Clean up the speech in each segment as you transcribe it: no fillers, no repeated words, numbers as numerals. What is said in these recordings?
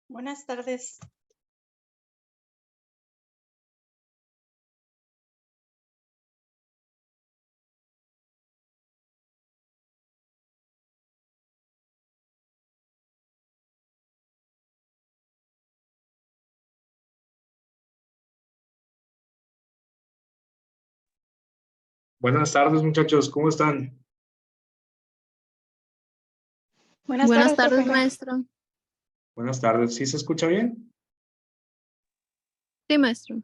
Buenas tardes. Buenas tardes, muchachos, ¿cómo están? Buenas Buenas tardes, tardes, profe. maestro. Buenas tardes, ¿sí se escucha bien? Sí, maestro.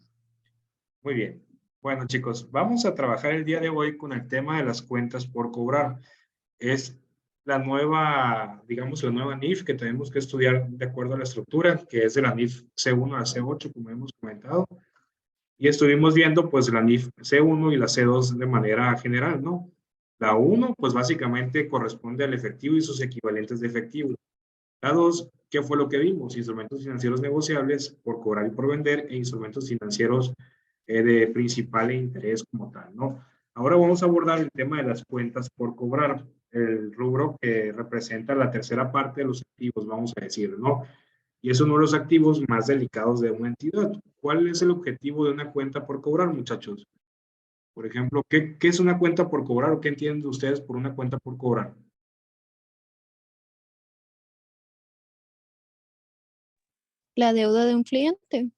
Muy bien. Bueno, chicos, vamos a trabajar el día de hoy con el tema de las cuentas por cobrar. Es la nueva, digamos, la nueva NIF que tenemos que estudiar de acuerdo a la estructura, que es de la NIF C1 a C8, como hemos comentado. Y estuvimos viendo, pues, la NIF C1 y la C2 de manera general, ¿no? La 1, pues, básicamente corresponde al efectivo y sus equivalentes de efectivo. La 2, ¿qué fue lo que vimos? Instrumentos financieros negociables por cobrar y por vender e instrumentos financieros de principal e interés como tal, ¿no? Ahora vamos a abordar el tema de las cuentas por cobrar, el rubro que representa la tercera parte de los activos, vamos a decir, ¿no? Y es uno de los activos más delicados de una entidad. ¿Cuál es el objetivo de una cuenta por cobrar, muchachos? Por ejemplo, ¿qué es una cuenta por cobrar o qué entienden ustedes por una cuenta por cobrar? La deuda de un cliente.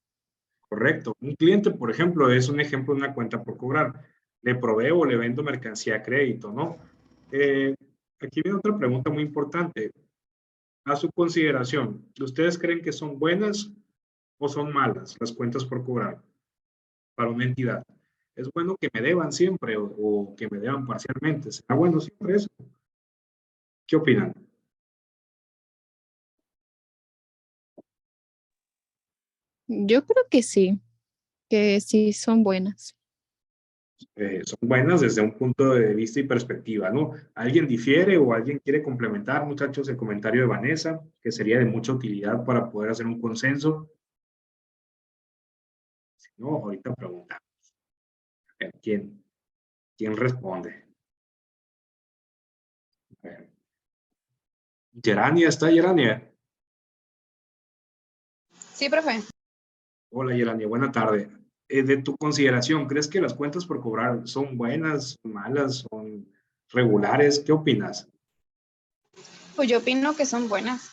Correcto. Un cliente, por ejemplo, es un ejemplo de una cuenta por cobrar. Le proveo o le vendo mercancía a crédito, ¿no? Eh, Aquí viene otra pregunta muy importante. A su consideración, ¿ustedes creen que son buenas o son malas las cuentas por cobrar para una entidad? ¿Es bueno que me deban siempre o que me deban parcialmente? ¿Será bueno siempre eso? ¿Qué opinan? Yo creo que sí son buenas. Son buenas desde un punto de vista y perspectiva, ¿no? ¿Alguien difiere o alguien quiere complementar, muchachos, el comentario de Vanessa, que sería de mucha utilidad para poder hacer un consenso? Si no, ahorita preguntamos. A ver, ¿quién responde? A ver. Gerania, ¿está Gerania? Sí, profe. Hola, Gerania, buena tarde. De tu consideración, ¿crees que las cuentas por cobrar son buenas, son malas, son regulares? ¿Qué opinas? Pues yo opino que son buenas.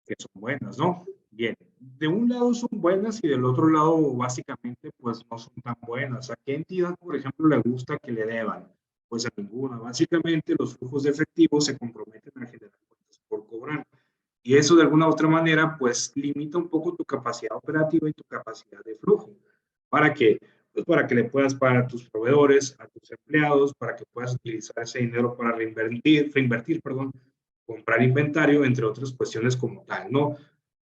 Que son buenas, ¿no? Bien, de un lado son buenas y del otro lado básicamente pues no son tan buenas. ¿A qué entidad, por ejemplo, le gusta que le deban? Pues a ninguna. Básicamente los flujos de efectivo se comprometen a generar cuentas por cobrar. Y eso de alguna u otra manera pues limita un poco tu capacidad operativa y tu capacidad de flujo. ¿Para qué? Pues para que le puedas pagar a tus proveedores, a tus empleados, para que puedas utilizar ese dinero para reinvertir, perdón, comprar inventario, entre otras cuestiones como tal, ¿no?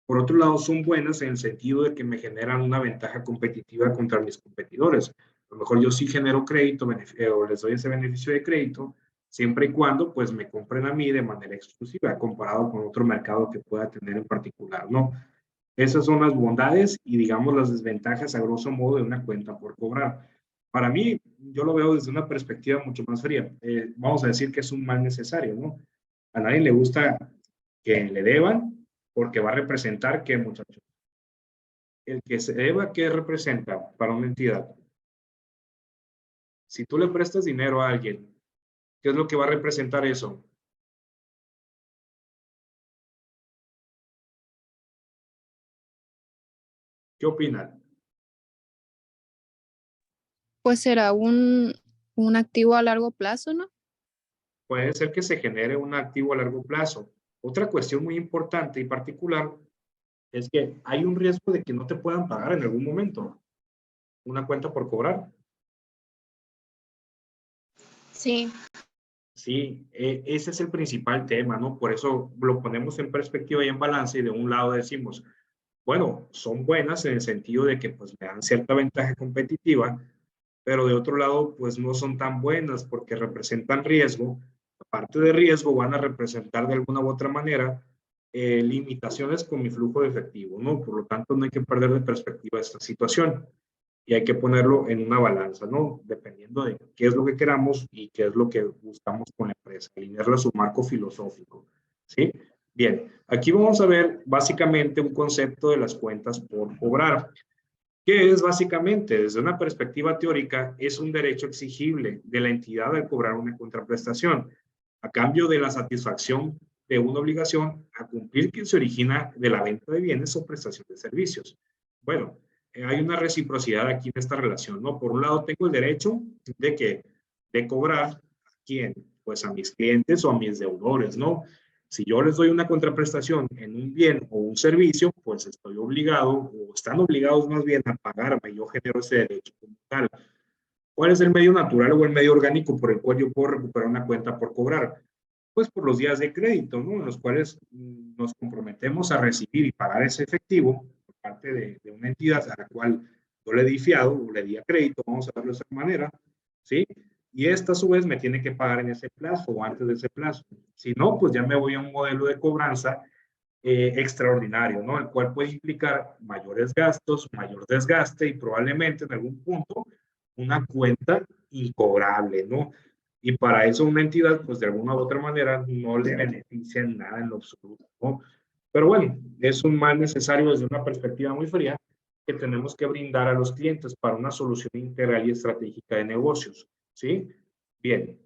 Por otro lado, son buenas en el sentido de que me generan una ventaja competitiva contra mis competidores. A lo mejor yo sí genero crédito o les doy ese beneficio de crédito, siempre y cuando pues me compren a mí de manera exclusiva, comparado con otro mercado que pueda tener en particular, ¿no? Esas son las bondades y digamos las desventajas a grosso modo de una cuenta por cobrar. Para mí, yo lo veo desde una perspectiva mucho más fría. Vamos a decir que es un mal necesario, ¿no? A nadie le gusta que le deban porque va a representar que, muchachos, el que se deba, ¿qué representa para una entidad? Si tú le prestas dinero a alguien, ¿qué es lo que va a representar eso? ¿Qué opinan? Pues será un activo a largo plazo, ¿no? Puede ser que se genere un activo a largo plazo. Otra cuestión muy importante y particular es que hay un riesgo de que no te puedan pagar en algún momento una cuenta por cobrar. Sí. Sí, ese es el principal tema, ¿no? Por eso lo ponemos en perspectiva y en balance y de un lado decimos, bueno, son buenas en el sentido de que pues me dan cierta ventaja competitiva, pero de otro lado pues no son tan buenas porque representan riesgo. Aparte de riesgo van a representar de alguna u otra manera limitaciones con mi flujo de efectivo, ¿no? Por lo tanto no hay que perder de perspectiva esta situación y hay que ponerlo en una balanza, ¿no? Dependiendo de qué es lo que queramos y qué es lo que buscamos con la empresa, alinearla a su marco filosófico, ¿sí? Bien, aquí vamos a ver básicamente un concepto de las cuentas por cobrar. ¿Qué es básicamente? Desde una perspectiva teórica, es un derecho exigible de la entidad al cobrar una contraprestación, a cambio de la satisfacción de una obligación a cumplir que se origina de la venta de bienes o prestación de servicios. Bueno, hay una reciprocidad aquí en esta relación, ¿no? Por un lado, tengo el derecho de cobrar a quién, pues a mis clientes o a mis deudores, ¿no? Si yo les doy una contraprestación en un bien o un servicio, pues estoy obligado, o están obligados más bien a pagarme. Yo genero ese derecho como tal. ¿Cuál es el medio natural o el medio orgánico por el cual yo puedo recuperar una cuenta por cobrar? Pues por los días de crédito, ¿no? En los cuales nos comprometemos a recibir y pagar ese efectivo por parte de una entidad a la cual yo le di fiado o le di a crédito, vamos a verlo de esa manera, ¿sí? Y esta a su vez me tiene que pagar en ese plazo o antes de ese plazo. Si no, pues ya me voy a un modelo de cobranza extraordinario, ¿no? El cual puede implicar mayores gastos, mayor desgaste y probablemente en algún punto una cuenta incobrable, ¿no? Y para eso una entidad, pues de alguna u otra manera, no le beneficia en nada en lo absoluto, ¿no? Pero bueno, es un mal necesario desde una perspectiva muy fría que tenemos que brindar a los clientes para una solución integral y estratégica de negocios, ¿sí? Bien.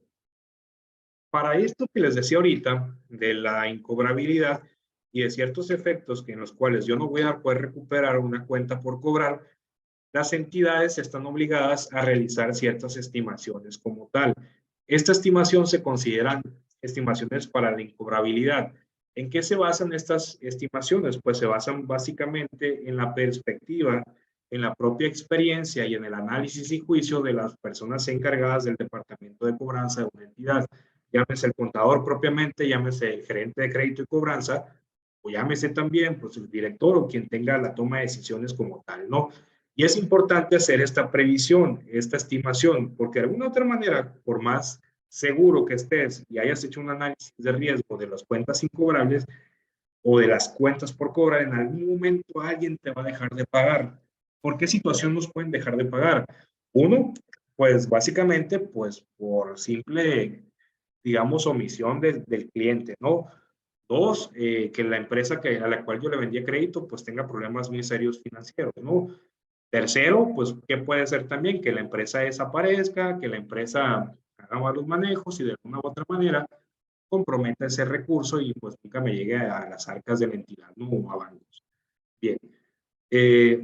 Para esto que les decía ahorita, de la incobrabilidad y de ciertos efectos que en los cuales yo no voy a poder recuperar una cuenta por cobrar, las entidades están obligadas a realizar ciertas estimaciones como tal. Esta estimación se consideran estimaciones para la incobrabilidad. ¿En qué se basan estas estimaciones? Pues se basan básicamente en la perspectiva, en la propia experiencia y en el análisis y juicio de las personas encargadas del departamento de cobranza de una entidad. Llámese el contador propiamente, llámese el gerente de crédito y cobranza, o llámese también pues, el director o quien tenga la toma de decisiones como tal, ¿no? Y es importante hacer esta previsión, esta estimación, porque de alguna otra manera, por más seguro que estés y hayas hecho un análisis de riesgo de las cuentas incobrables o de las cuentas por cobrar, en algún momento alguien te va a dejar de pagar. ¿Por qué situación nos pueden dejar de pagar? Uno, pues básicamente, pues por simple, digamos, omisión del cliente, ¿no? Dos, que la empresa a la cual yo le vendía crédito, pues tenga problemas muy serios financieros, ¿no? Tercero, pues, ¿qué puede ser también? Que la empresa desaparezca, que la empresa haga malos manejos y de alguna u otra manera comprometa ese recurso y pues nunca me llegue a las arcas de la entidad, ¿no? O a bancos. Bien.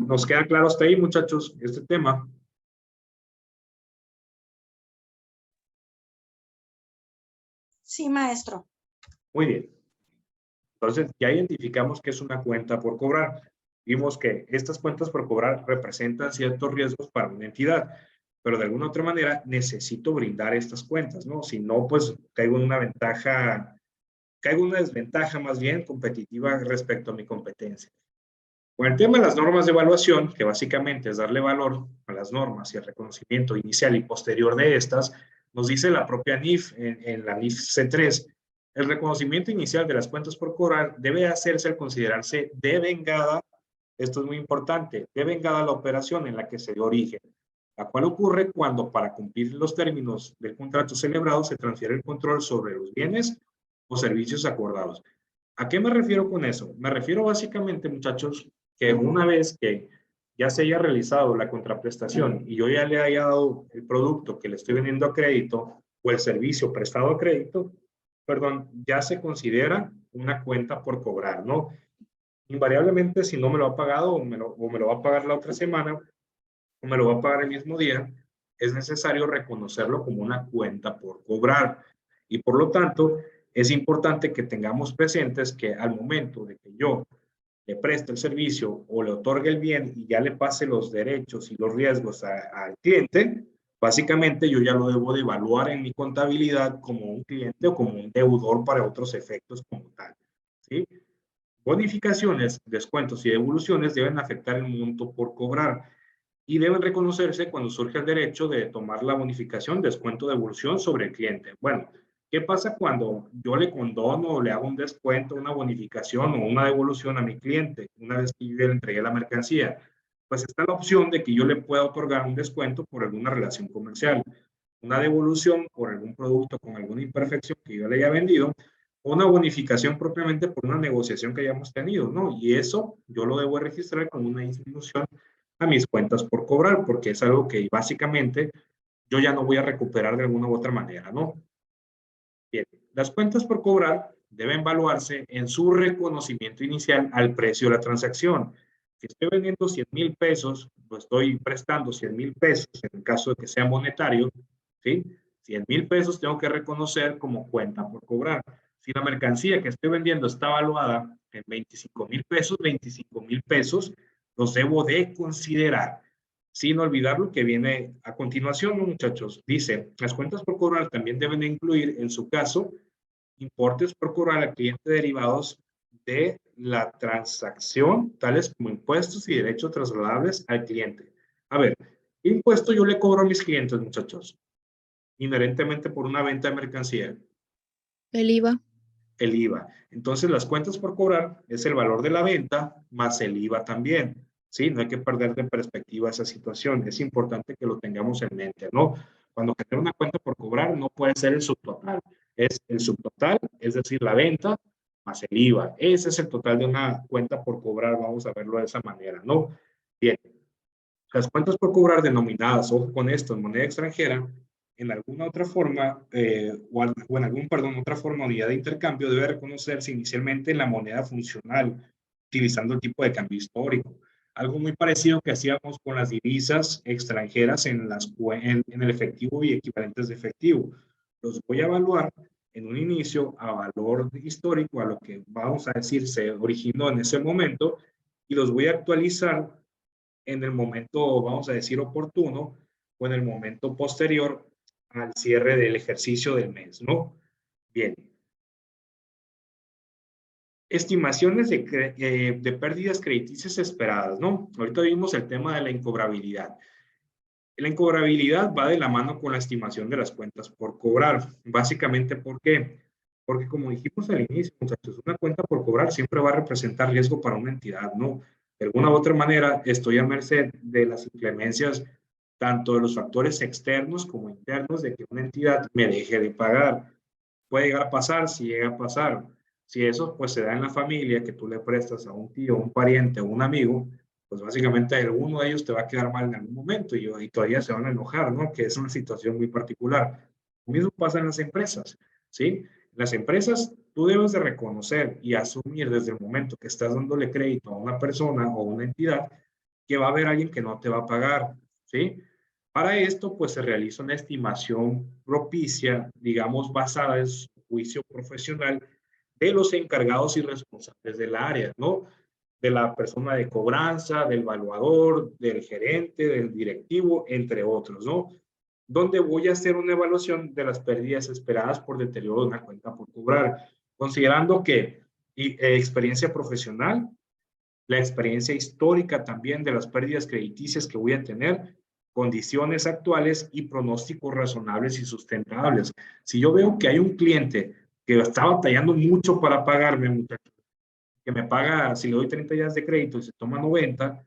¿Nos queda claro hasta ahí, muchachos, este tema? Sí, maestro. Muy bien. Entonces, ya identificamos que es una cuenta por cobrar. Vimos que estas cuentas por cobrar representan ciertos riesgos para una entidad, pero de alguna otra manera necesito brindar estas cuentas, ¿no? Si no, pues caigo en una desventaja más bien competitiva respecto a mi competencia. Con el tema de las normas de evaluación, que básicamente es darle valor a las normas y el reconocimiento inicial y posterior de estas, nos dice la propia NIF en la NIF C3, el reconocimiento inicial de las cuentas por cobrar debe hacerse al considerarse devengada, esto es muy importante, devengada la operación en la que se dio origen, la cual ocurre cuando para cumplir los términos del contrato celebrado se transfiere el control sobre los bienes o servicios acordados. ¿A qué me refiero con eso? Me refiero básicamente, muchachos, que una vez que ya se haya realizado la contraprestación y yo ya le haya dado el producto que le estoy vendiendo a crédito o el servicio prestado a crédito, perdón, ya se considera una cuenta por cobrar, ¿no? Invariablemente, si no me lo ha pagado o me lo va a pagar la otra semana o me lo va a pagar el mismo día, es necesario reconocerlo como una cuenta por cobrar. Y por lo tanto, es importante que tengamos presentes que al momento de que yo le preste el servicio o le otorgue el bien y ya le pase los derechos y los riesgos al cliente, básicamente yo ya lo debo de evaluar en mi contabilidad como un cliente o como un deudor para otros efectos como tal, ¿sí? Bonificaciones, descuentos y devoluciones deben afectar el monto por cobrar y deben reconocerse cuando surge el derecho de tomar la bonificación, descuento o devolución sobre el cliente. Bueno, ¿qué pasa cuando yo le condono o le hago un descuento, una bonificación o una devolución a mi cliente una vez que yo le entregué la mercancía? Pues está la opción de que yo le pueda otorgar un descuento por alguna relación comercial, una devolución por algún producto con alguna imperfección que yo le haya vendido, o una bonificación propiamente por una negociación que hayamos tenido, ¿no? Y eso yo lo debo registrar como una disminución a mis cuentas por cobrar, porque es algo que básicamente yo ya no voy a recuperar de alguna u otra manera, ¿no? Bien, las cuentas por cobrar deben evaluarse en su reconocimiento inicial al precio de la transacción. Si estoy vendiendo 100,000 pesos, lo estoy prestando 100,000 pesos, en el caso de que sea monetario, ¿sí? 100,000 pesos tengo que reconocer como cuenta por cobrar. Si la mercancía que estoy vendiendo está evaluada en 25,000 pesos los debo de considerar. Sin olvidar lo que viene a continuación, muchachos. Dice, las cuentas por cobrar también deben incluir, en su caso, importes por cobrar al cliente derivados de la transacción, tales como impuestos y derechos trasladables al cliente. A ver, ¿qué impuesto yo le cobro a mis clientes, muchachos? Inherentemente por una venta de mercancía. El IVA. El IVA. Entonces, las cuentas por cobrar es el valor de la venta más el IVA también. ¿Sí? No hay que perder de perspectiva esa situación. Es importante que lo tengamos en mente, ¿no? Cuando genera una cuenta por cobrar, no puede ser el subtotal. Es el subtotal, es decir, la venta más el IVA. Ese es el total de una cuenta por cobrar. Vamos a verlo de esa manera, ¿no? Bien. Las cuentas por cobrar denominadas, ojo con esto, en moneda extranjera, en alguna otra forma, o en algún, perdón, otra forma unidad de intercambio debe reconocerse inicialmente en la moneda funcional, utilizando el tipo de cambio histórico. Algo muy parecido que hacíamos con las divisas extranjeras en el efectivo y equivalentes de efectivo. Los voy a evaluar en un inicio a valor histórico, a lo que vamos a decir se originó en ese momento, y los voy a actualizar en el momento, vamos a decir, oportuno o en el momento posterior al cierre del ejercicio del mes, ¿no? Bien. Estimaciones de pérdidas crediticias esperadas, ¿no? Ahorita vimos el tema de la incobrabilidad. La incobrabilidad va de la mano con la estimación de las cuentas por cobrar. Básicamente, ¿por qué? Porque como dijimos al inicio, muchachos, una cuenta por cobrar siempre va a representar riesgo para una entidad, ¿no? De alguna u otra manera, estoy a merced de las inclemencias tanto de los factores externos como internos de que una entidad me deje de pagar. Puede llegar a pasar, si llega a pasar. Si eso pues se da en la familia, que tú le prestas a un tío, un pariente o un amigo, pues básicamente alguno de ellos te va a quedar mal en algún momento y todavía se van a enojar, ¿no? Que es una situación muy particular. Lo mismo pasa en las empresas, ¿sí? Las empresas, tú debes de reconocer y asumir desde el momento que estás dándole crédito a una persona o una entidad que va a haber alguien que no te va a pagar, ¿sí? Para esto, pues se realiza una estimación propicia, digamos, basada en su juicio profesional de los encargados y responsables del área, ¿no? De la persona de cobranza, del evaluador, del gerente, del directivo, entre otros, ¿no? Donde voy a hacer una evaluación de las pérdidas esperadas por deterioro de una cuenta por cobrar, considerando que experiencia profesional, la experiencia histórica también de las pérdidas crediticias que voy a tener, condiciones actuales y pronósticos razonables y sustentables. Si yo veo que hay un cliente que está batallando mucho para pagarme, que me paga, si le doy 30 días de crédito y se toma 90,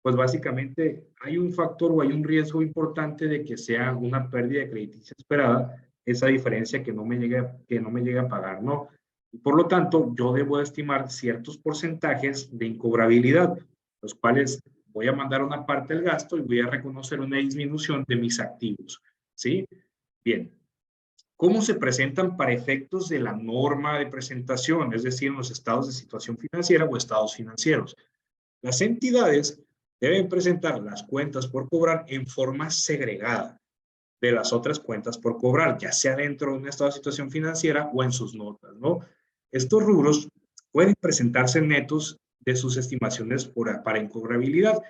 pues básicamente hay un factor o hay un riesgo importante de que sea una pérdida de crediticia esperada, esa diferencia que no me llegue a pagar, ¿no? Y por lo tanto, yo debo estimar ciertos porcentajes de incobrabilidad, los cuales voy a mandar una parte del gasto y voy a reconocer una disminución de mis activos, ¿sí? Bien. ¿Cómo se presentan para efectos de la norma de presentación? Es decir, en los estados de situación financiera o estados financieros. Las entidades deben presentar las cuentas por cobrar en forma segregada de las otras cuentas por cobrar, ya sea dentro de un estado de situación financiera o en sus notas, ¿no? Estos rubros pueden presentarse netos de sus estimaciones para incobrabilidad.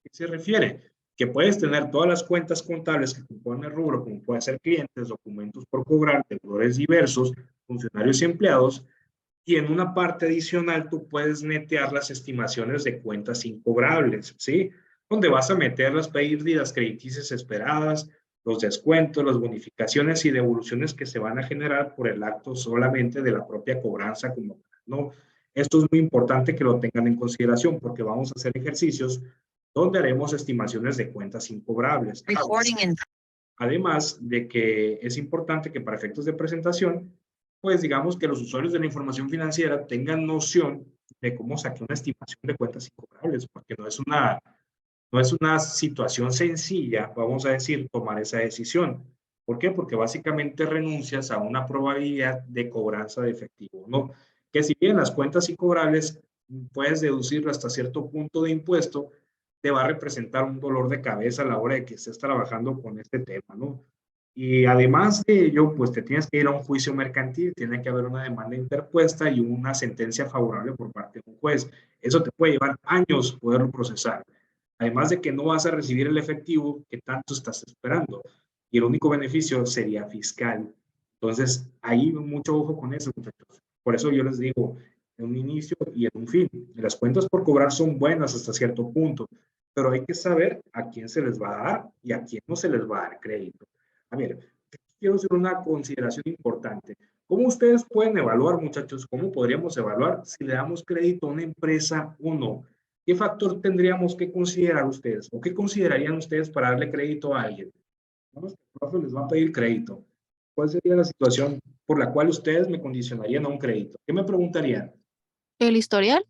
¿Qué se refiere? Que puedes tener todas las cuentas contables que componen el rubro, como pueden ser clientes, documentos por cobrar, deudores diversos, funcionarios y empleados, y en una parte adicional tú puedes netear las estimaciones de cuentas incobrables, ¿sí? Donde vas a meter las pérdidas crediticias esperadas, los descuentos, las bonificaciones y devoluciones que se van a generar por el acto solamente de la propia cobranza como tal, ¿no? Esto es muy importante que lo tengan en consideración porque vamos a hacer ejercicios donde haremos estimaciones de cuentas incobrables. Además de que es importante que para efectos de presentación pues digamos que los usuarios de la información financiera tengan noción de cómo saqué una estimación de cuentas incobrables, porque no es una situación sencilla, vamos a decir, tomar esa decisión. ¿Por qué? Porque básicamente renuncias a una probabilidad de cobranza de efectivo, ¿no? Que si bien las cuentas incobrables puedes deducirlo hasta cierto punto de impuesto, te va a representar un dolor de cabeza a la hora de que estés trabajando con este tema, ¿no? Y además de ello, pues te tienes que ir a un juicio mercantil, tiene que haber una demanda interpuesta y una sentencia favorable por parte de un juez. Eso te puede llevar años poderlo procesar. Además de que no vas a recibir el efectivo que tanto estás esperando. Y el único beneficio sería fiscal. Entonces, ahí mucho ojo con eso, muchachos. Por eso yo les digo, en un inicio y en un fin. Las cuentas por cobrar son buenas hasta cierto punto, pero hay que saber a quién se les va a dar y a quién no se les va a dar crédito. A ver, quiero hacer una consideración importante. ¿Cómo ustedes pueden evaluar, muchachos? ¿Cómo podríamos evaluar si le damos crédito a una empresa o no? ¿Qué factor tendríamos que considerar ustedes? ¿O qué considerarían ustedes para darle crédito a alguien? Vamos, el profe les va a pedir crédito. ¿Cuál sería la situación por la cual ustedes me condicionarían a un crédito? ¿Qué me preguntarían? El historial.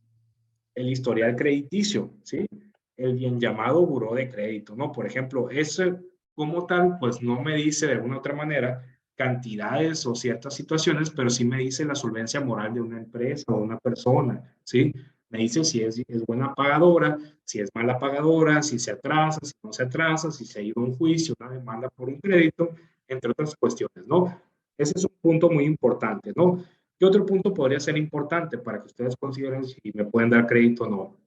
El historial crediticio, ¿sí? El bien llamado buró de crédito, ¿no? Por ejemplo, ese como tal, pues no me dice de alguna otra manera cantidades o ciertas situaciones, pero sí me dice la solvencia moral de una empresa o una persona, ¿sí? Me dice si es buena pagadora, si es mala pagadora, si se atrasa, si no se atrasa, si se ha ido a un juicio, una demanda por un crédito, entre otras cuestiones, ¿no? Ese es un punto muy importante, ¿no? ¿Qué otro punto podría ser importante para que ustedes consideren si me pueden dar crédito o no?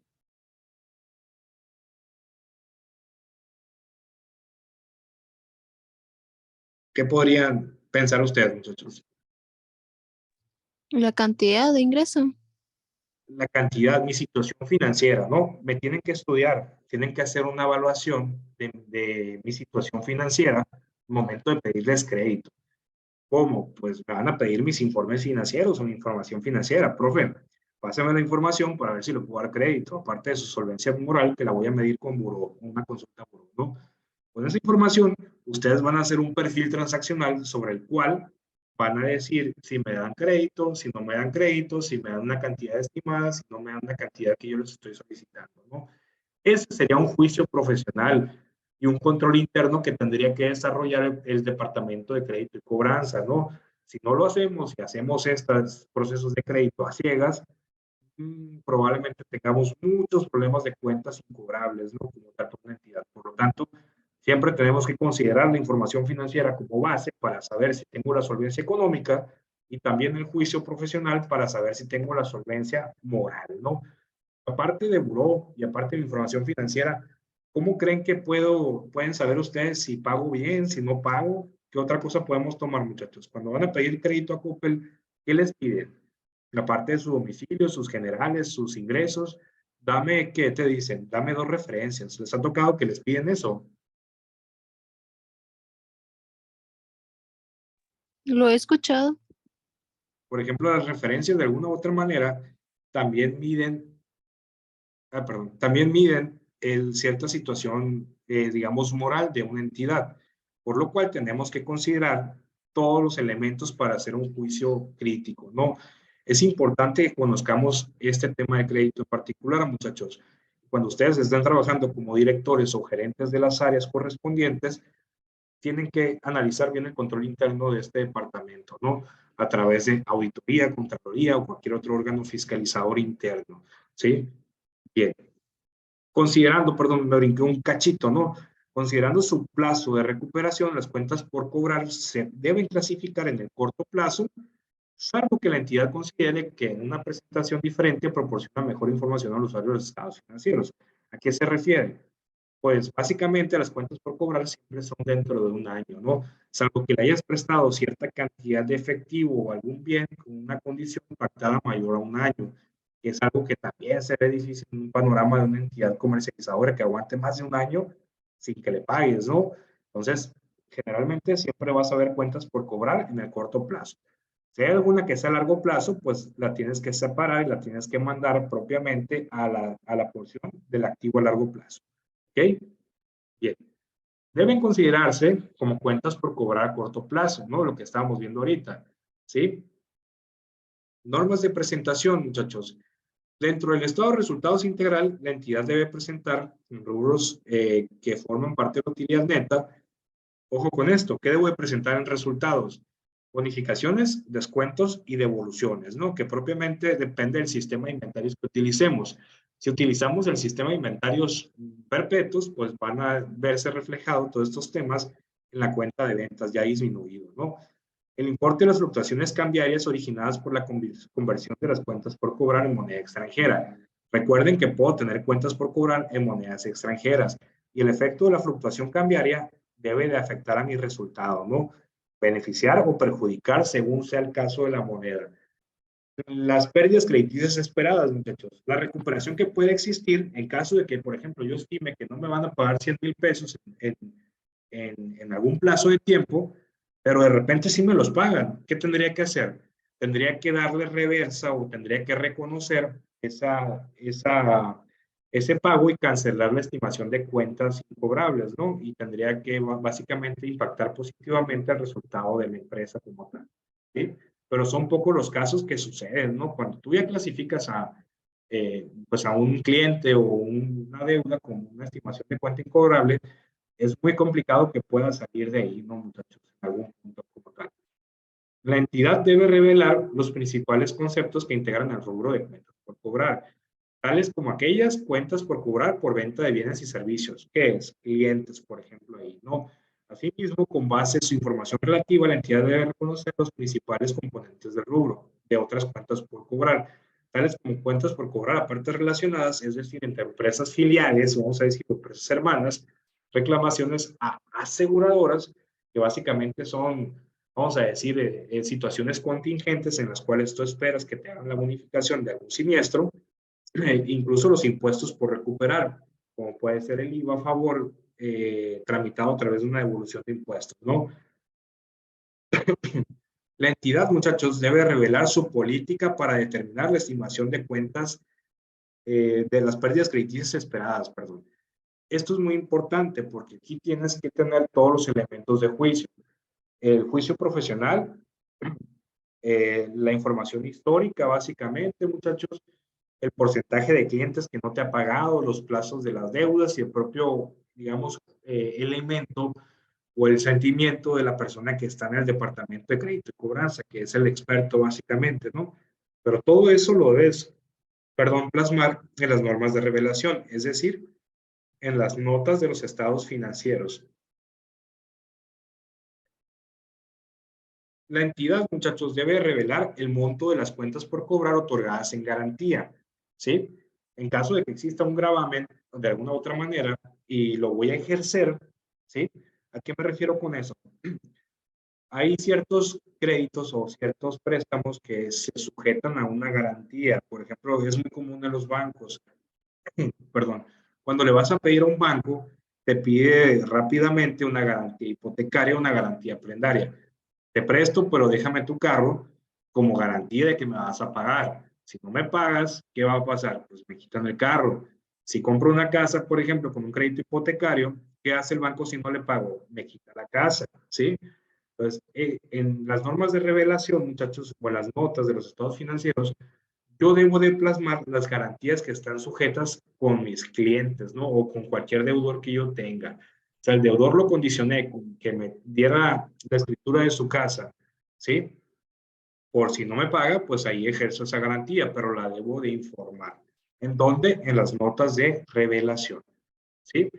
¿Qué podrían pensar ustedes, muchachos? La cantidad de ingreso. La cantidad, mi situación financiera, ¿no? Me tienen que estudiar, tienen que hacer una evaluación de mi situación financiera al momento de pedirles crédito. ¿Cómo? Pues me van a pedir mis informes financieros o mi información financiera. Profe, pásame la información para ver si le puedo dar crédito, aparte de su solvencia moral, que la voy a medir con buró, una consulta buró, ¿no? Con esa información, ustedes van a hacer un perfil transaccional sobre el cual van a decir si me dan crédito, si no me dan crédito, si me dan una cantidad estimada, si no me dan la cantidad que yo les estoy solicitando, ¿no? Ese sería un juicio profesional y un control interno que tendría que desarrollar el Departamento de Crédito y Cobranza, ¿no? Si no lo hacemos y hacemos estos procesos de crédito a ciegas, probablemente tengamos muchos problemas de cuentas incobrables, ¿no? Como tal por una entidad. Por lo tanto, siempre tenemos que considerar la información financiera como base para saber si tengo la solvencia económica y también el juicio profesional para saber si tengo la solvencia moral, ¿no? Aparte de buró y aparte de información financiera, ¿cómo creen que pueden saber ustedes si pago bien, si no pago? ¿Qué otra cosa podemos tomar, muchachos? Cuando van a pedir crédito a Coppel, ¿qué les piden? La parte de su domicilio, sus generales, sus ingresos. Dame, ¿qué te dicen? Dame dos referencias. ¿Les ha tocado que les piden eso? Lo he escuchado. Por ejemplo, las referencias de alguna u otra manera también también miden cierta situación, digamos, moral de una entidad, por lo cual tenemos que considerar todos los elementos para hacer un juicio crítico, ¿no? Es importante que conozcamos este tema de crédito en particular, muchachos. Cuando ustedes están trabajando como directores o gerentes de las áreas correspondientes, tienen que analizar bien el control interno de este departamento, ¿no? A través de auditoría, contraloría o cualquier otro órgano fiscalizador interno, ¿sí? Bien. Considerando, perdón, me brinqué un cachito, ¿no? Considerando su plazo de recuperación, las cuentas por cobrar se deben clasificar en el corto plazo, salvo que la entidad considere que en una presentación diferente proporciona mejor información al usuario de los estados financieros. ¿A qué se refiere? Pues básicamente las cuentas por cobrar siempre son dentro de un año, ¿no? Salvo que le hayas prestado cierta cantidad de efectivo o algún bien con una condición pactada mayor a un año, que es algo que también se ve difícil en un panorama de una entidad comercializadora que aguante más de un año sin que le pagues, ¿no? Entonces, generalmente siempre vas a ver cuentas por cobrar en el corto plazo. Si hay alguna que sea a largo plazo, pues la tienes que separar y la tienes que mandar propiamente a la porción del activo a largo plazo. ¿Ok? Bien. Deben considerarse como cuentas por cobrar a corto plazo, ¿no? Lo que estábamos viendo ahorita, ¿sí? Normas de presentación, muchachos. Dentro del estado de resultados integral, la entidad debe presentar en rubros que forman parte de la utilidad neta. Ojo con esto, ¿qué debo de presentar en resultados? Bonificaciones, descuentos y devoluciones, ¿no? Que propiamente depende del sistema de inventarios que utilicemos. Si utilizamos el sistema de inventarios perpetuos, pues van a verse reflejados todos estos temas en la cuenta de ventas ya disminuido, ¿no? El importe de las fluctuaciones cambiarias originadas por la conversión de las cuentas por cobrar en moneda extranjera. Recuerden que puedo tener cuentas por cobrar en monedas extranjeras y el efecto de la fluctuación cambiaria debe de afectar a mi resultado, ¿no? Beneficiar o perjudicar según sea el caso de la moneda. Las pérdidas crediticias esperadas, muchachos. La recuperación que puede existir en caso de que, por ejemplo, yo estime que no me van a pagar 100,000 pesos en algún plazo de tiempo, pero de repente sí me los pagan. ¿Qué tendría que hacer? Tendría que darle reversa o tendría que reconocer ese pago y cancelar la estimación de cuentas incobrables, ¿no? Y tendría que básicamente impactar positivamente al resultado de la empresa como tal, ¿sí? Pero son pocos los casos que suceden, ¿no? Cuando tú ya clasificas pues a un cliente o una deuda con una estimación de cuenta incobrable, es muy complicado que pueda salir de ahí, ¿no, muchachos? En algún punto como tal. La entidad debe revelar los principales conceptos que integran al rubro de cuentas por cobrar, tales como aquellas cuentas por cobrar por venta de bienes y servicios, que es clientes, por ejemplo, ahí, ¿no? Asimismo, con base en su información relativa, la entidad debe reconocer los principales componentes del rubro de otras cuentas por cobrar, tales como cuentas por cobrar a partes relacionadas, es decir, entre empresas filiales, vamos a decir, empresas hermanas, reclamaciones a aseguradoras, que básicamente son, vamos a decir, situaciones contingentes en las cuales tú esperas que te hagan la bonificación de algún siniestro, incluso los impuestos por recuperar, como puede ser el IVA a favor tramitado a través de una devolución de impuestos, ¿no? La entidad, muchachos, debe revelar su política para determinar la estimación de cuentas de las pérdidas crediticias esperadas, perdón. Esto es muy importante porque aquí tienes que tener todos los elementos de juicio. El juicio profesional, la información histórica, básicamente, muchachos, el porcentaje de clientes que no te ha pagado, los plazos de las deudas y el propio, digamos, elemento o el sentimiento de la persona que está en el departamento de crédito y cobranza, que es el experto básicamente, ¿no? Pero todo eso lo debes, plasmar en las normas de revelación, es decir, en las notas de los estados financieros. La entidad, muchachos, debe revelar el monto de las cuentas por cobrar otorgadas en garantía, ¿sí? En caso de que exista un gravamen de alguna u otra manera y lo voy a ejercer, ¿sí? ¿A qué me refiero con eso? Hay ciertos créditos o ciertos préstamos que se sujetan a una garantía. Por ejemplo, es muy común en los bancos, perdón, cuando le vas a pedir a un banco, te pide rápidamente una garantía hipotecaria, una garantía prendaria. Te presto, pero déjame tu carro como garantía de que me vas a pagar. Si no me pagas, ¿qué va a pasar? Pues me quitan el carro. Si compro una casa, por ejemplo, con un crédito hipotecario, ¿qué hace el banco si no le pago? Me quita la casa, ¿sí? Entonces, en las normas de revelación, muchachos, o en las notas de los estados financieros, yo debo de plasmar las garantías que están sujetas con mis clientes, ¿no? O con cualquier deudor que yo tenga. O sea, el deudor lo condicioné con que me diera la escritura de su casa, ¿sí? Por si no me paga, pues ahí ejerzo esa garantía, pero la debo de informar. ¿En dónde? En las notas de revelación, ¿sí?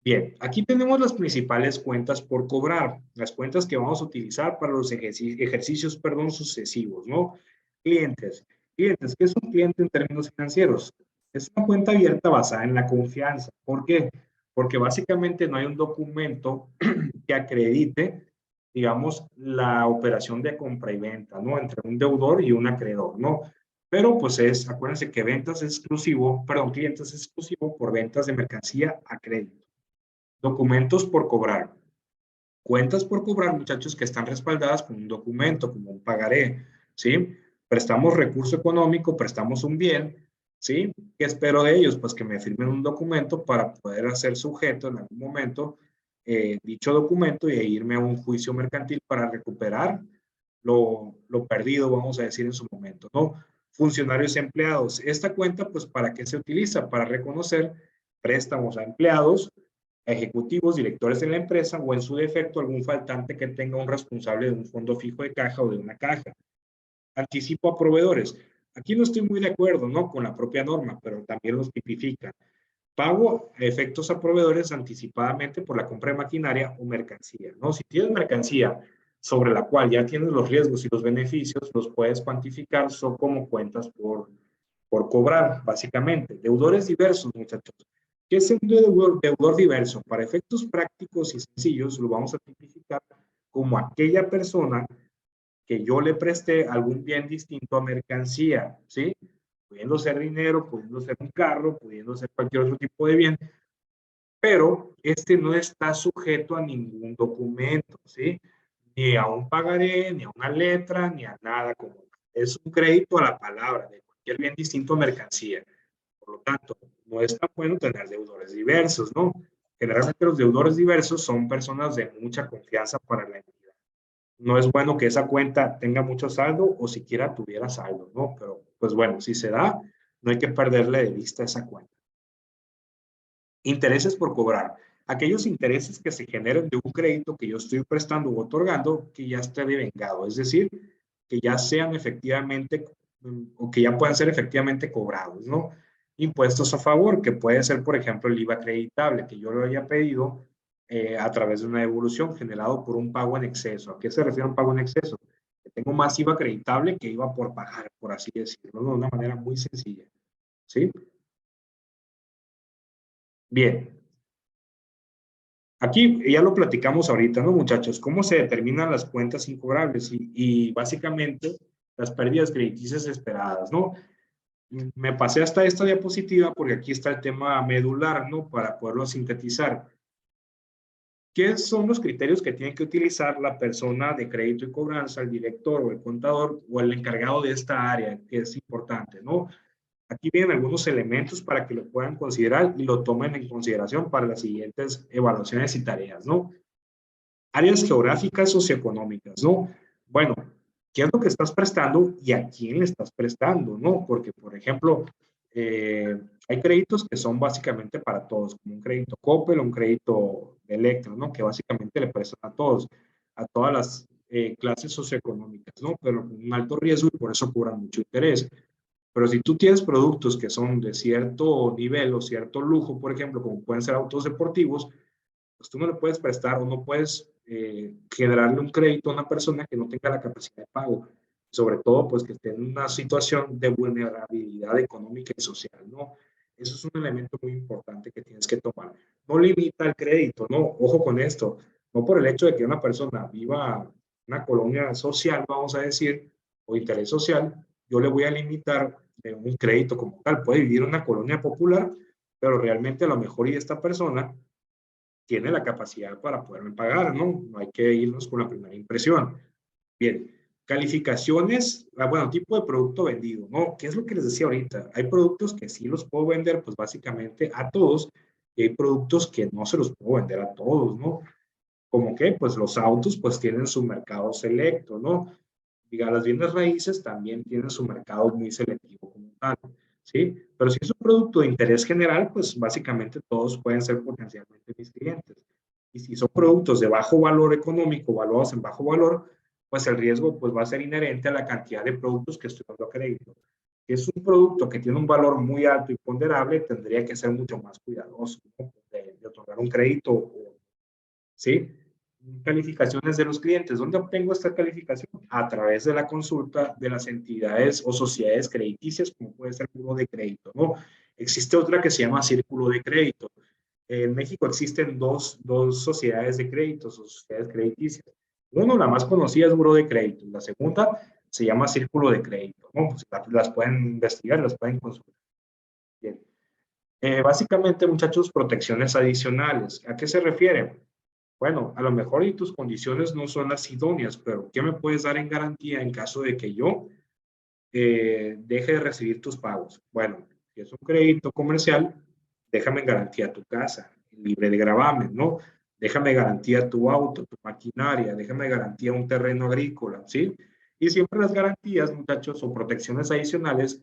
Bien, aquí tenemos las principales cuentas por cobrar, las cuentas que vamos a utilizar para los ejercicios, sucesivos, ¿no? Clientes. Clientes, ¿qué es un cliente en términos financieros? Es una cuenta abierta basada en la confianza. ¿Por qué? Porque básicamente no hay un documento que acredite, digamos, la operación de compra y venta, ¿no? Entre un deudor y un acreedor, ¿no? Pero pues acuérdense que ventas es exclusivo, perdón, clientes es exclusivo por ventas de mercancía a crédito. Documentos por cobrar. Cuentas por cobrar, muchachos, que están respaldadas con un documento, como un pagaré, ¿sí? Prestamos recurso económico, prestamos un bien, ¿sí? ¿Qué espero de ellos? Pues que me firmen un documento para poder hacer sujeto en algún momento dicho documento y irme a un juicio mercantil para recuperar lo perdido, vamos a decir en su momento, ¿no? Funcionarios y empleados. Esta cuenta, pues, ¿para qué se utiliza? Para reconocer préstamos a empleados, ejecutivos, directores de la empresa o en su defecto algún faltante que tenga un responsable de un fondo fijo de caja o de una caja. Anticipo a proveedores. Aquí no estoy muy de acuerdo, ¿no? Con la propia norma, pero también los tipifica. Pago a efectos a proveedores anticipadamente por la compra de maquinaria o mercancía, ¿no? Si tienes mercancía sobre la cual ya tienes los riesgos y los beneficios, los puedes cuantificar, son como cuentas por cobrar, básicamente. Deudores diversos, muchachos. ¿Qué es un deudor diverso? Para efectos prácticos y sencillos, lo vamos a tipificar como aquella persona que yo le presté algún bien distinto a mercancía, ¿sí? Pudiendo ser dinero, pudiendo ser un carro, pudiendo ser cualquier otro tipo de bien, pero este no está sujeto a ningún documento, ¿sí? Ni a un pagaré, ni a una letra, ni a nada como tal. Es un crédito a la palabra de cualquier bien distinto a mercancía. Por lo tanto, no es tan bueno tener deudores diversos, ¿no? Generalmente los deudores diversos son personas de mucha confianza para la entidad. No es bueno que esa cuenta tenga mucho saldo o siquiera tuviera saldo, ¿no? Pero, pues bueno, si se da, no hay que perderle de vista esa cuenta. Intereses por cobrar. Aquellos intereses que se generen de un crédito que yo estoy prestando o otorgando que ya esté devengado, es decir, que ya sean efectivamente o que ya puedan ser efectivamente cobrados, ¿no? Impuestos a favor, que puede ser, por ejemplo, el IVA acreditable, que yo lo haya pedido a través de una devolución generado por un pago en exceso. ¿A qué se refiere un pago en exceso? Que tengo más IVA acreditable que IVA por pagar, por así decirlo, ¿no? De una manera muy sencilla, ¿sí? Bien. Aquí ya lo platicamos ahorita, ¿no, muchachos? ¿Cómo se determinan las cuentas incobrables? Y básicamente las pérdidas crediticias esperadas, ¿no? Me pasé hasta esta diapositiva porque aquí está el tema medular, ¿no? Para poderlo sintetizar. ¿Qué son los criterios que tiene que utilizar la persona de crédito y cobranza, el director o el contador o el encargado de esta área, que es importante, ¿no? Aquí vienen algunos elementos para que lo puedan considerar y lo tomen en consideración para las siguientes evaluaciones y tareas, ¿no? Áreas geográficas socioeconómicas, ¿no? Bueno, ¿qué es lo que estás prestando y a quién le estás prestando, ¿no? Porque, por ejemplo, hay créditos que son básicamente para todos, como un crédito Coppel o un crédito de Electro, ¿no? Que básicamente le prestan a todos, a todas las clases socioeconómicas, ¿no? Pero con un alto riesgo y por eso cobran mucho interés. Pero si tú tienes productos que son de cierto nivel o cierto lujo, por ejemplo, como pueden ser autos deportivos, pues tú no le puedes prestar o no puedes generarle un crédito a una persona que no tenga la capacidad de pago. Sobre todo, pues que esté en una situación de vulnerabilidad económica y social, ¿no? Eso es un elemento muy importante que tienes que tomar. No limita el crédito, ¿no? Ojo con esto. No por el hecho de que una persona viva en una colonia social, vamos a decir, o interés social, yo le voy a limitar un crédito como tal. Puede vivir en una colonia popular, pero realmente a lo mejor y esta persona tiene la capacidad para poderme pagar, ¿no? No hay que irnos con la primera impresión. Bien, calificaciones, bueno, tipo de producto vendido, ¿no? ¿Qué es lo que les decía ahorita? Hay productos que sí los puedo vender, pues básicamente a todos, y hay productos que no se los puedo vender a todos, ¿no? Como que, pues los autos, pues tienen su mercado selecto, ¿no? Diga, las bienes raíces también tienen su mercado muy selectivo como tal, ¿sí? Pero si es un producto de interés general, pues básicamente todos pueden ser potencialmente mis clientes. Y si son productos de bajo valor económico, valuados en bajo valor, pues el riesgo pues va a ser inherente a la cantidad de productos que estoy dando a crédito. Si es un producto que tiene un valor muy alto y ponderable, tendría que ser mucho más cuidadoso, ¿no? de otorgar un crédito, ¿sí? Calificaciones de los clientes. ¿Dónde obtengo esta calificación? A través de la consulta de las entidades o sociedades crediticias, como puede ser el Buró de Crédito, ¿no? Existe otra que se llama Círculo de Crédito. En México existen dos sociedades de créditos o sociedades crediticias. Uno, la más conocida es Buró de Crédito. La segunda se llama Círculo de Crédito, ¿no? Pues las pueden investigar, las pueden consultar. Bien. Básicamente, muchachos, protecciones adicionales. ¿A qué se refiere? Bueno, a lo mejor y tus condiciones no son las idóneas, pero ¿qué me puedes dar en garantía en caso de que yo deje de recibir tus pagos? Bueno, si es un crédito comercial, déjame en garantía tu casa, libre de gravamen, ¿no? Déjame garantía tu auto, tu maquinaria, déjame garantía un terreno agrícola, ¿sí? Y siempre las garantías, muchachos, o protecciones adicionales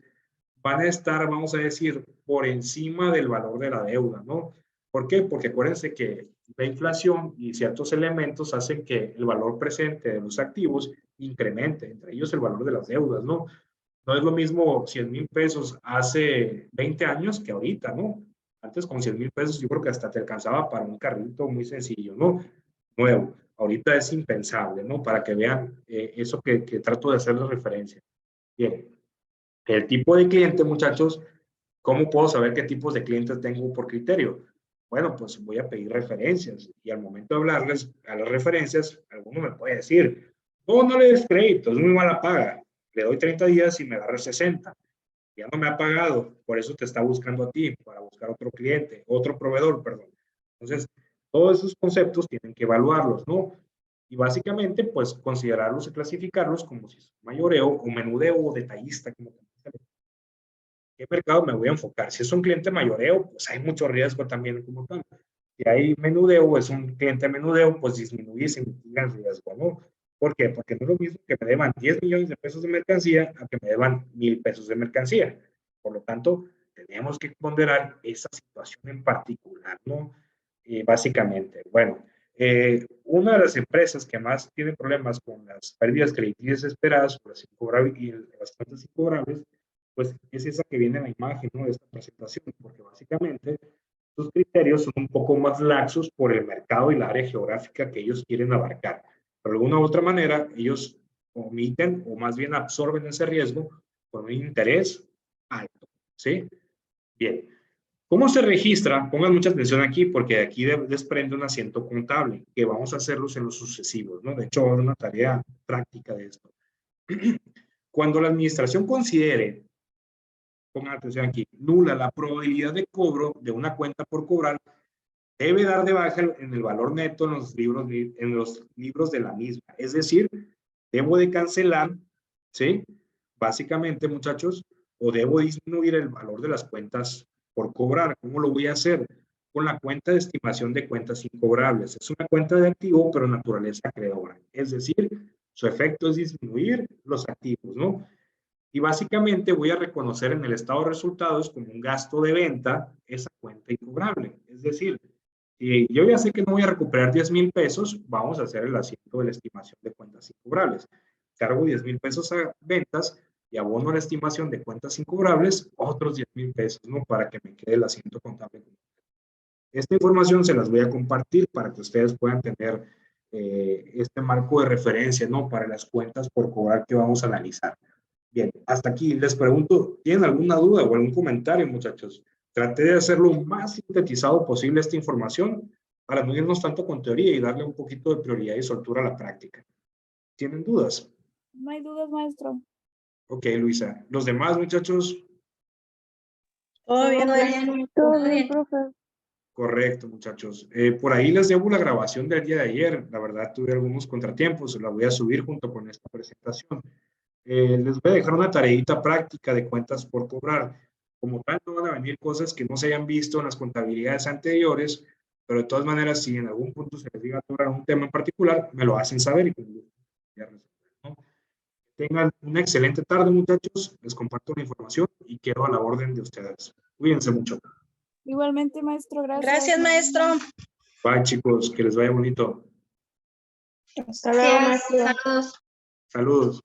van a estar, vamos a decir, por encima del valor de la deuda, ¿no? ¿Por qué? Porque acuérdense que la inflación y ciertos elementos hacen que el valor presente de los activos incremente, entre ellos el valor de las deudas, ¿no? No es lo mismo 100,000 pesos hace 20 años que ahorita, ¿no? Antes con 100,000 pesos yo creo que hasta te alcanzaba para un carrito muy sencillo, ¿no? Nuevo. Ahorita es impensable, ¿no? Para que vean eso que trato de hacerles referencia. Bien. El tipo de cliente, muchachos, ¿cómo puedo saber qué tipos de clientes tengo por criterio? Bueno, pues voy a pedir referencias y al momento de hablarles a las referencias, alguno me puede decir, no le des crédito, es muy mala paga. Le doy 30 días y me agarra 60. Ya no me ha pagado, por eso te está buscando a ti, para buscar otro cliente, otro proveedor, perdón. Entonces, todos esos conceptos tienen que evaluarlos, ¿no? Y básicamente, pues, considerarlos y clasificarlos como si es mayoreo o menudeo o detallista, como ¿qué mercado me voy a enfocar? Si es un cliente mayoreo, pues hay mucho riesgo también como tal. Si hay menudeo, es un cliente menudeo, pues disminuye y se mitiga el riesgo, ¿no? ¿Por qué? Porque no es lo mismo que me deban 10 millones de pesos de mercancía a que me deban 1,000 pesos de mercancía. Por lo tanto, tenemos que ponderar esa situación en particular, ¿no? Básicamente, bueno, una de las empresas que más tiene problemas con las pérdidas crediticias esperadas por las cuentas incobrables, pues es esa que viene en la imagen, ¿no? De esta presentación, porque básicamente sus criterios son un poco más laxos por el mercado y la área geográfica que ellos quieren abarcar. Pero de alguna u otra manera, ellos omiten o más bien absorben ese riesgo con un interés alto, ¿sí? Bien. ¿Cómo se registra? Pongan mucha atención aquí porque de aquí desprende un asiento contable que vamos a hacerlos en los sucesivos, ¿no? De hecho, va a haber una tarea práctica de esto. Cuando la administración considere, pongan atención aquí, nula la probabilidad de cobro de una cuenta por cobrar, debe dar de baja en el valor neto en los libros de la misma. Es decir, debo de cancelar, ¿sí? Básicamente, muchachos, o debo disminuir el valor de las cuentas por cobrar. ¿Cómo lo voy a hacer? Con la cuenta de estimación de cuentas incobrables. Es una cuenta de activo, pero naturaleza acreedora. Es decir, su efecto es disminuir los activos, ¿no? Y básicamente voy a reconocer en el estado de resultados como un gasto de venta esa cuenta incobrable. Es decir, si yo ya sé que no voy a recuperar 10,000 pesos, vamos a hacer el asiento de la estimación de cuentas incobrables. Cargo 10,000 pesos a ventas y abono la estimación de cuentas incobrables, otros 10,000 pesos, ¿no? Para que me quede el asiento contable. Esta información se las voy a compartir para que ustedes puedan tener este marco de referencia, ¿no? Para las cuentas por cobrar que vamos a analizar. Bien, hasta aquí les pregunto, ¿tienen alguna duda o algún comentario, muchachos? Traté de hacer lo más sintetizado posible esta información para no irnos tanto con teoría y darle un poquito de prioridad y soltura a la práctica. ¿Tienen dudas? No hay dudas, maestro. Ok, Luisa. ¿Los demás, muchachos? Todo bien, Todo bien, profe. Correcto, muchachos. Por ahí les debo la grabación del día de ayer. La verdad, tuve algunos contratiempos. La voy a subir junto con esta presentación. Les voy a dejar una tareita práctica de cuentas por cobrar. Como tal, no van a venir cosas que no se hayan visto en las contabilidades anteriores, pero de todas maneras, si en algún punto se les diga atorar un tema en particular, me lo hacen saber y ya resolver, ¿no? Tengan una excelente tarde, muchachos. Les comparto la información y quedo a la orden de ustedes. Cuídense mucho. Igualmente, maestro, gracias. Gracias, maestro. Bye, chicos. Que les vaya bonito. Hasta luego, maestro. Saludos. Saludos.